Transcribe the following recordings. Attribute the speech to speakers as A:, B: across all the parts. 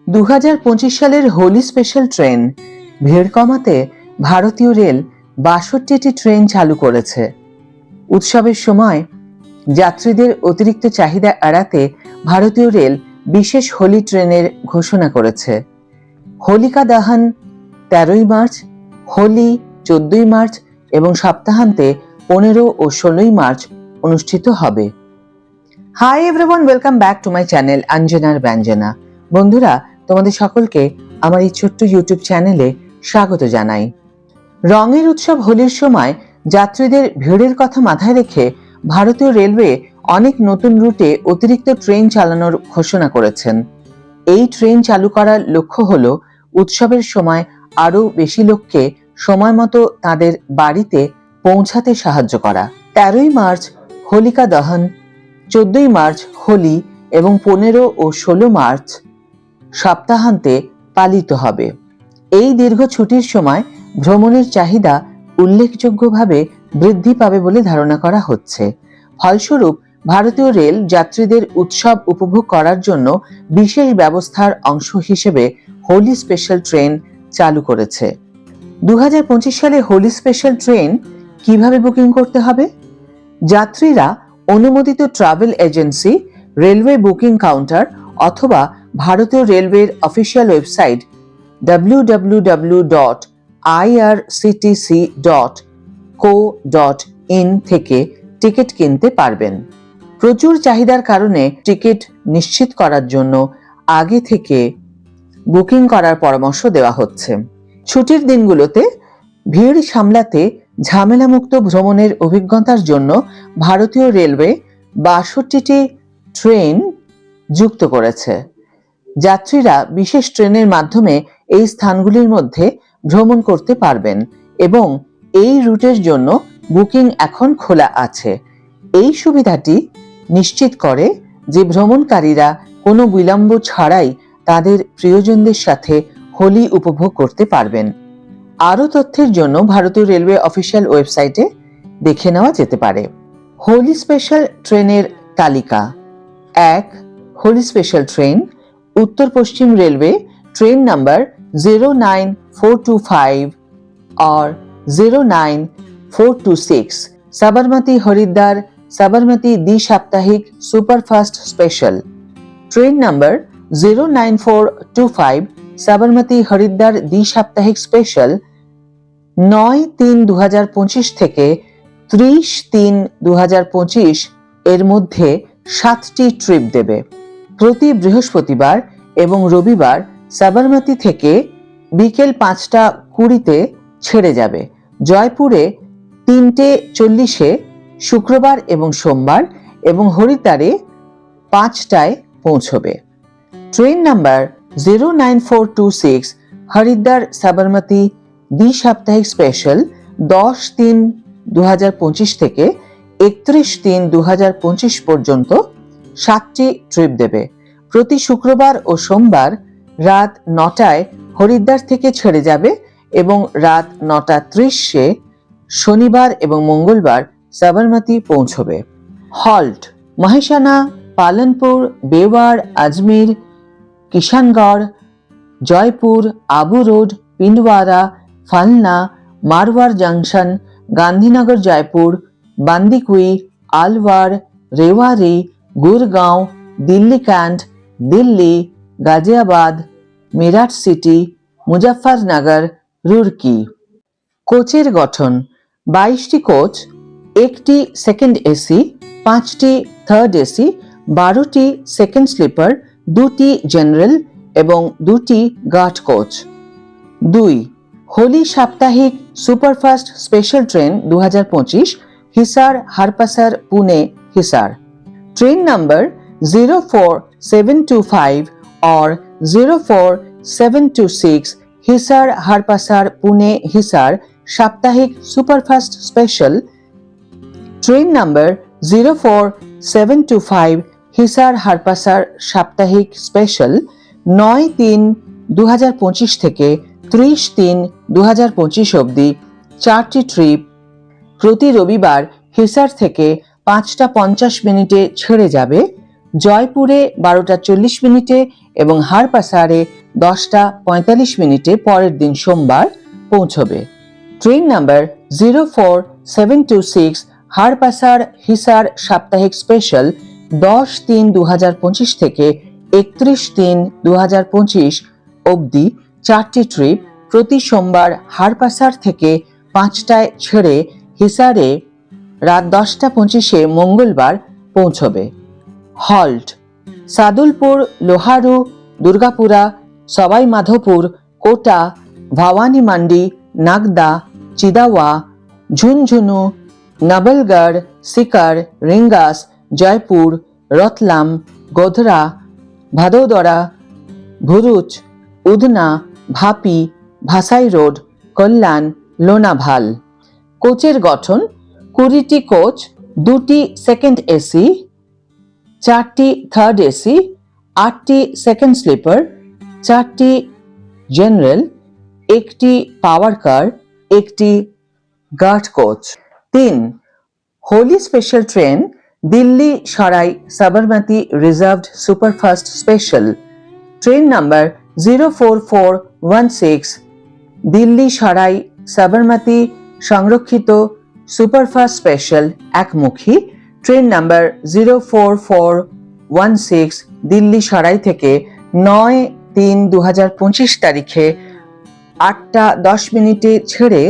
A: 2025 সালের Holi special train ভিড় কমাতে ভারতীয় রেল 62টি ট্রেন চালু করেছে। উৎসবের সময় যাত্রীদের অতিরিক্ত চাহিদা এড়াতে ভারতীয় রেল বিশেষ হোলি ট্রেনের ঘোষণা করেছে। হোলিকা দহন 13ই মার্চ, হোলি 14ই মার্চ এবং সপ্তাহান্তে 15 ও 16ই মার্চ অনুষ্ঠিত হবে। Hi everyone, welcome back to my channel অঞ্জনার ব্যঞ্জনা। বন্ধুরা, তোমাদের সকলকে আমার এই ছোট্ট ইউটিউব চ্যানেলে স্বাগত জানাই। রঙের উৎসব হোলির সময় যাত্রীদের ভিড়ের কথা মাথায় রেখে ভারতীয় রেলওয়ে অনেক নতুন রুটে অতিরিক্ত ট্রেন চালানোর ঘোষণা করেছেন। এই ট্রেন চালু করার লক্ষ্য হল উৎসবের সময় আরও বেশি লোককে সময় মতো তাদের বাড়িতে পৌঁছাতে সাহায্য করা। 13ই মার্চ হোলিকা দহন, 14ই মার্চ হোলি এবং 15 ও 16 মার্চ সপ্তাহান্তে পালিত হবে। এই দীর্ঘ ছুটির সময় ভ্রমণের চাহিদা উল্লেখযোগ্যভাবে বৃদ্ধি পাবে বলে ধারণা করা হচ্ছে। ফলস্বরূপ ভারতীয় রেল যাত্রীদের উৎসব উপভোগ করার জন্য বিশেষ ব্যবস্থার অংশ হিসেবে হোলি স্পেশাল ট্রেন চালু করেছে। 2025 সালে হোলি স্পেশাল ট্রেন কিভাবে বুকিং করতে হবে? যাত্রীরা অনুমোদিত travel agency, railway booking counter অথবা ভারতীয় রেলওয়ের অফিসিয়াল ওয়েবসাইট www.irctc.co.in থেকে টিকিট কিনতে পারবেন। প্রচুর চাহিদার কারণে টিকিট নিশ্চিত করার জন্য আগে থেকে বুকিং করার পরামর্শ দেওয়া হচ্ছে। ছুটির দিনগুলোতে ভিড় সামলাতে ঝামেলামুক্ত ভ্রমণের অভিজ্ঞতার জন্য ভারতীয় রেলওয়ে 62টি ট্রেন যুক্ত করেছে। যাত্রীরা বিশেষ ট্রেনের মাধ্যমে এই স্থানগুলির মধ্যে ভ্রমণ করতে পারবেন এবং এই রুটের জন্য বুকিং এখন খোলা আছে। এই সুবিধাটি নিশ্চিত করে যে ভ্রমণকারীরা কোনো বিলম্ব ছাড়াই তাদের প্রিয়জনদের সাথে হোলি উপভোগ করতে পারবেন। আরও তথ্যের জন্য ভারতীয় রেলওয়ে অফিসিয়াল ওয়েবসাইটে দেখে নেওয়া যেতে পারে। হোলি স্পেশাল ট্রেনের তালিকা। 1. হোলি স্পেশাল ট্রেন, উত্তর পশ্চিম রেলওয়ে, ট্রেন নাম্বার 09425 और 09426, साबरमती हरिद्वार साबरमती द्वि-साप्ताहिक superfast special. Train number 09425 Sabarmati Haridwar द्वि-साप्ताहिक स्पेशल 9/3/2025 থেকে 30/3/2025 এর মধ্যে 7টি ট্রিপ দেবে। প্রতি বৃহস্পতিবার এবং রবিবার সাবরমতি থেকে বিকেল 5:20 ছেড়ে যাবে। জয়পুরে 3:40 শুক্রবার এবং সোমবার এবং হরিদ্বারে 5টায় পৌঁছবে। ট্রেন নাম্বার 09426 হরিদ্বার সাবরমতি দ্বি-সাপ্তাহিক স্পেশাল 10/3/2025 থেকে 31/3/2025 পর্যন্ত 7টি ট্রিপ দেবে। প্রতি শুক্রবার ও সোমবার রাত 9টায় হরিদ্বার থেকে ছেড়ে যাবে এবং রাত 9:30 শনিবার এবং মঙ্গলবার সাবরমতি পৌঁছবে। Halt: Mehsana, Palanpur, Beawar, Ajmer, Kishangarh, Jaipur, Abu road, Pindwara, Falna, Marwar junction, Gandhinagar Jaipur, Bandikui, Alwar, Rewari, Gurgaon, Delhi cantt, Delhi, Ghaziabad, Meerut city, Muzaffarnagar, Roorkee. কোচের গঠন: 22টি কোচ, 1টি সেকেন্ড এসি, 5টি থার্ড এসি, 12টি সেকেন্ড স্লিপার, 2টি জেনারেল এবং 2টি গার্ড কোচ। 2. হোলি সাপ্তাহিক superfast special train 2025 Hisar Hadapsar Pune Hisar. Train number 04725 और 04726 हिसार हारपासार पुणे हिसार साप्ताहिक superfast special. Train number 04725 Hisar Hadapsar साप्ताहिक स्पेशल 9/3/2025 থেকে 30/3/2025 অবধি 4টি ট্রিপ। প্রতি রবিবার হিসার থেকে 5:50 ছেড়ে যাবে। জয়পুরে 12:40 এবং হারপাসারে 10:45 পরের দিন সোমবার পৌঁছবে। ট্রেন নাম্বার 04726 হারপাসার হিসার সাপ্তাহিক স্পেশাল 10/3/2025 থেকে 31/3/2025 অবধি 4টি ট্রিপ প্রতি সোমবার হারপাসার থেকে 5টায় ছেড়ে হিসারে রাত 10:25 মঙ্গলবার পৌঁছবে। Halt সাদুলপুর, Loharu, Durgapura, Sawai Madhopur, Kota, Bhawani Mandi, Nagda, Chirawa, Jhunjhunu, Nawalgarh, Sikar, Ringas, Jaipur, Ratlam, Godhra, Vadodara, Bharuch, Udhna, Vapi, Vasai road, Kalyan, Lonavala. কোচের গঠন 20টি কোচ, 2টি সেকেন্ড এসি, 4টি থার্ড এসি, 8টি সেকেন্ড স্লিপার, 4টি জেনারেল, 1টি পাওয়ার কার, 1টি guard coach. 3. Holi special train Delhi Sarai Sabarmati reserved superfast special. Train number 04416 Delhi Sarai Sabarmati সংরক্ষিত সুপারফাস্ট স্পেশাল একমুখী। ট্রেন নাম্বার 04416 দিল্লি সরাই থেকে 9/3/2025 তারিখে 8:10 ছেড়ে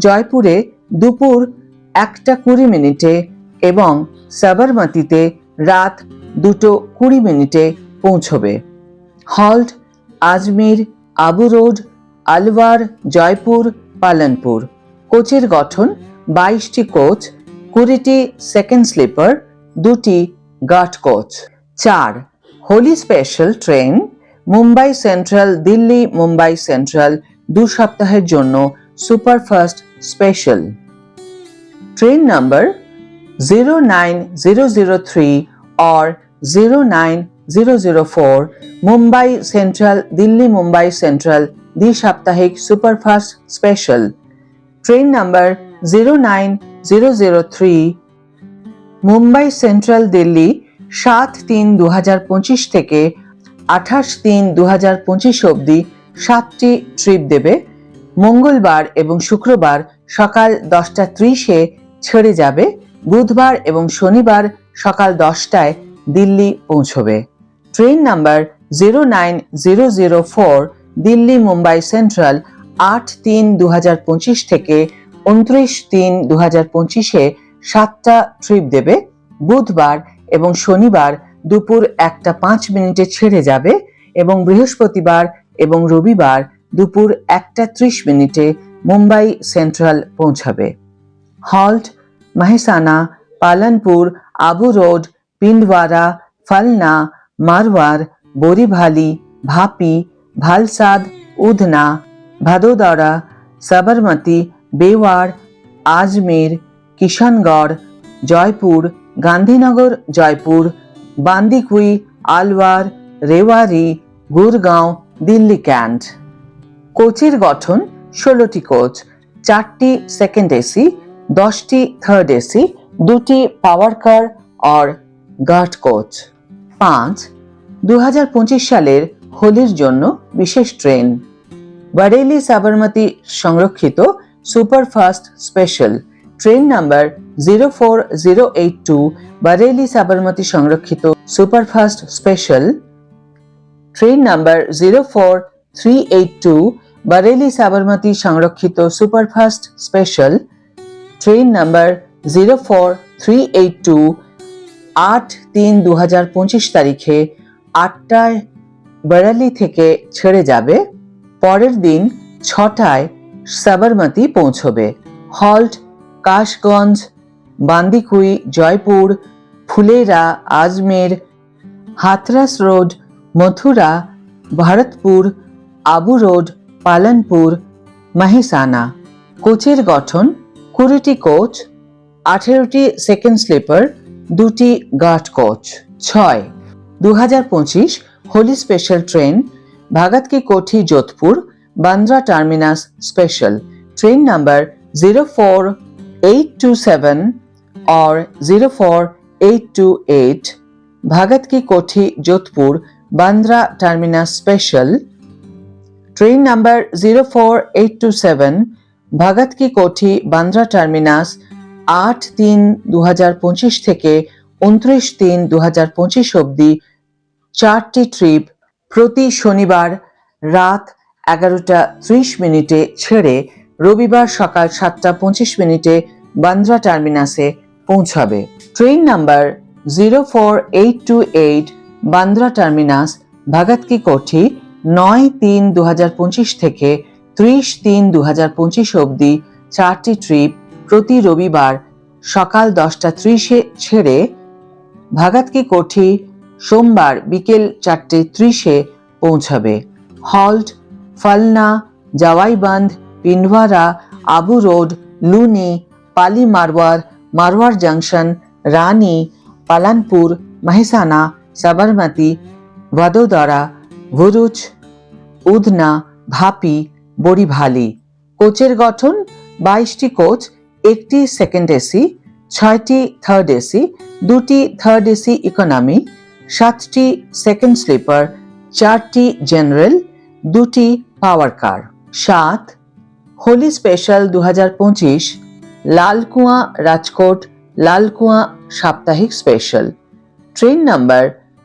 A: জয়পুরে দুপুর 1:20 এবং সাবরমতিতে রাত 2:20 পৌঁছবে। Halt Ajmer, Abu road, Alwar, Jaipur, Palanpur. কোচের গঠন 22টি কোচ, 20টি সেকেন্ড স্লিপার, 2টি guard coach. 4. Holi special train Mumbai central Delhi Mumbai central 2 সপ্তাহের জন্য superfast special. Train number 09003 or 09004 Mumbai central Delhi Mumbai central দ্বি-সাপ্তাহিক superfast special. Train number 09003 Mumbai central Delhi 7/3/2025 থেকে 28/3/2025 অবধি 7টি ট্রিপ দেবে। মঙ্গলবার এবং শুক্রবার সকাল 10:30 ছেড়ে যাবে। বুধবার এবং শনিবার সকাল 10টায় দিল্লি পৌঁছবে। Train number 09004 Delhi Mumbai central 8/3/2025 থেকে 29/3/2025 7টা ট্রিপ দেবে। বুধবার এবং শনিবার দুপুর 1:05 ছেড়ে যাবে এবং বৃহস্পতিবার এবং রবিবার দুপুর 1:30 মুম্বাই সেন্ট্রাল পৌঁছাবে। Halt Mehsana, Palanpur, Abu road, Pindwara, Falna, Marwar, Borivali, Vapi, Valsad, Udhna, Vadodara, Sabarmati, Beawar, Ajmer, Kishangarh, Jaipur, Gandhinagar, Jaipur, Bandikui, Alwar, Rewari, Gurgaon, Delhi cantt. कोचेर गठन 16टी कोच, 4टी सेकेंड एसी, 10टी थार्ड एसी, 2टी पावर कार और गार्ड कोच। 5. 2025 সালের হোলির জন্য বিশেষ ট্রেন বরেলি সাবরমতি সংরক্ষিত superfast special. Train number 04082 Bareilly Sabarmati সংরক্ষিত superfast special. Train number 04382 Bareilly Sabarmati সংরক্ষিত সুপারফাস্ট স্পেশাল। ট্রেন নাম্বার 04382 8/3/2025 তারিখে 8টায় বরেলি থেকে ছেড়ে যাবে। পরের দিন 6টায় সাবরমতি পৌঁছবে। Halt Kasganj, Bandikui, Jaipur, Phulera, Ajmer, Hathras road, Mathura, Bharatpur, Abu road, Palanpur, Mehsana. কোচের গঠন 20টি কোচ, 18টি সেকেন্ড স্লিপার, 2টি guard coach. 6. 2025 Holi special train Bhagat ki Kothi Jodhpur Bandra terminus special. Train number 04827 or 04828 Bhagat ki Kothi Jodhpur Bandra terminus special. Train number 04827 Bhagat ki Kothi Bandra terminus 8-3-2025 থেকে 29-3-2025 অবধি 4টি ট্রিপ প্রতি শনিবার রাত 11:30 ছেড়ে রবিবার সকাল 7:25 বান্দ্রা টার্মিনাসে পৌঁছাবে। ট্রেন নাম্বার 04828 বান্দ্রা টার্মিনাস ভাগত কি কোঠি 9-3-2025 থেকে 30-3-2025 অবধি 4টি ট্রিপ প্রতি রবিবার সকাল 10:30 ছেড়ে ভাগত কি কোঠি সোমবার বিকেল 4:30 পৌঁছাবে। Halt Falna, Jawaibandh, Pindwara, Abu road, Luni, Pali Marwar, Marwar junction, Rani, Palanpur, Mehsana, Sabarmati, Vadodara, Bharuch, Udhna, Vapi, Borivali. কোচের গঠন 22টি কোচ, 1টি সেকেন্ড এসি, 6টি থার্ড এসি, 2টি থার্ড এসি ইকোনমি, 7টি সেকেন্ড স্লিপার, 4টি জেনারেল, 2টি power car. 7 Holi special 2025 Lalkuan Rajkot Lalkuan সাপ্তাহিক স্পেশাল। ট্রেন নাম্বার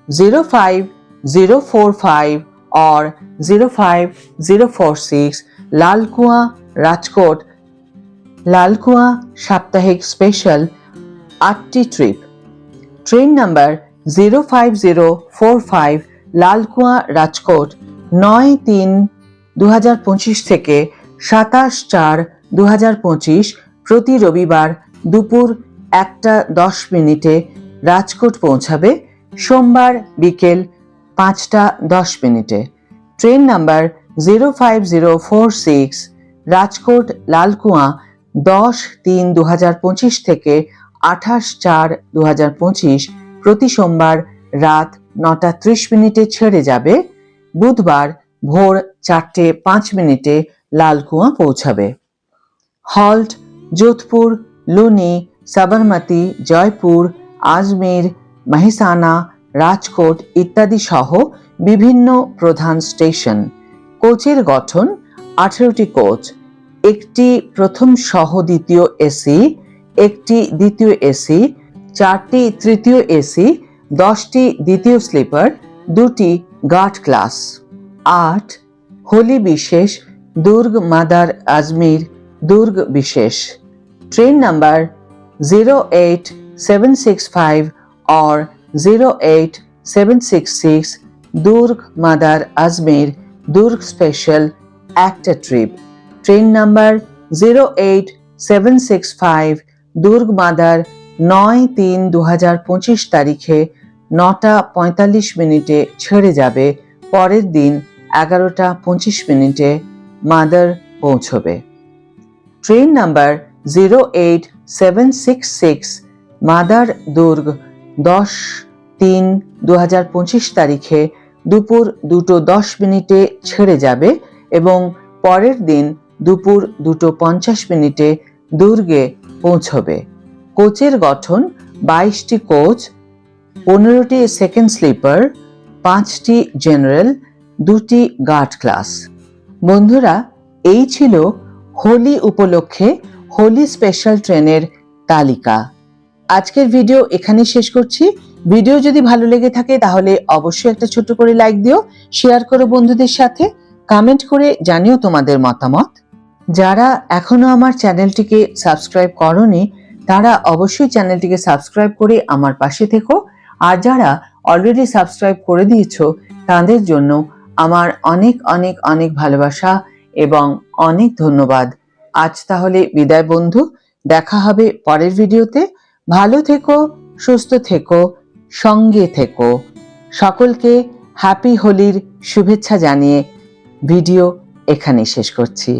A: 05045 और 05046 লালকুয়া রাজকোট লালকুয়া সাপ্তাহিক স্পেশাল 8টি trip. Train number 05045 Lalkuan Rajkot 9-3-2025 থেকে 27-4-2025 প্রতি রবিবার দুপুর 1:10 রাজকোট পৌঁছাবে, সোমবার বিকেল 5:10। ট্রেন নাম্বার 05046 রাজকোট লালকুয়া 10-3-2025 থেকে 28-4-2025 প্রতি সোমবার রাত 9:30 ছেড়ে যাবে, বুধবার ভোর 4:05 লালকুয়া পৌঁছাবে। হল্ট যোধপুর, লুনি, সাবরমতি, জয়পুর, আজমের, মেহসানা, রাজকোট ইত্যাদি সহ বিভিন্ন প্রধান স্টেশন। কোচের গঠন 18টি কোচ, 1টি প্রথম সহ দ্বিতীয় এসি, 1টি দ্বিতীয় এসি, 4টি তৃতীয় এসি, 10টি দ্বিতীয় স্লিপার, 2টি গার্ড ক্লাস। 8 হোলি বিশেষ দুর্গ মাদার আজমির দুর্গ বিশেষ। ট্রেন নাম্বার 08765 और 08766 दुर्ग मादार अजमेर दुर्ग स्पेशल একটা ট্রিপ। ট্রেন নাম্বার 08765 দুর্গ মাদার 9-3-2025 তারিখে 9:45 ছেড়ে যাবে, পরের দিন 11:25 মাদার পৌঁছবে। ট্রেন নাম্বার 08766 মাদার দুর্গ 10-3-2025 তারিখে দুপুর 2:10 ছেড়ে যাবে এবং পরের দিন দুপুর 2:50 দুর্গে পৌঁছবে। কোচের গঠন 22টি কোচ, 15টি সেকেন্ড স্লিপার, 5টি জেনারেল, 2টি গার্ড ক্লাস। বন্ধুরা, এই ছিল হোলি উপলক্ষে হোলি স্পেশাল ট্রেনের তালিকা। আজকের ভিডিও এখানে শেষ করছি। ভিডিও যদি ভালো লেগে থাকে তাহলে অবশ্যই একটা ছোট করে লাইক দিও, শেয়ার করো বন্ধুদের সাথে, কমেন্ট করে জানিও তোমাদের মতামত। যারা এখনো আমার চ্যানেলটিকে সাবস্ক্রাইব করোনি তারা অবশ্যই চ্যানেলটিকে সাবস্ক্রাইব করে আমার পাশে থেকো, আর যারা অলরেডি সাবস্ক্রাইব করে দিয়েছো তাদের জন্য আমার অনেক অনেক অনেক ভালোবাসা এবং অনেক ধন্যবাদ। আজ তাহলে বিদায় বন্ধু, দেখা হবে পরের ভিডিওতে। ভালো থেকো, সুস্থ থেকো, সঙ্গে থেকো। সকলকে হ্যাপি হোলির শুভেচ্ছা জানিয়ে ভিডিও এখানে শেষ করছি।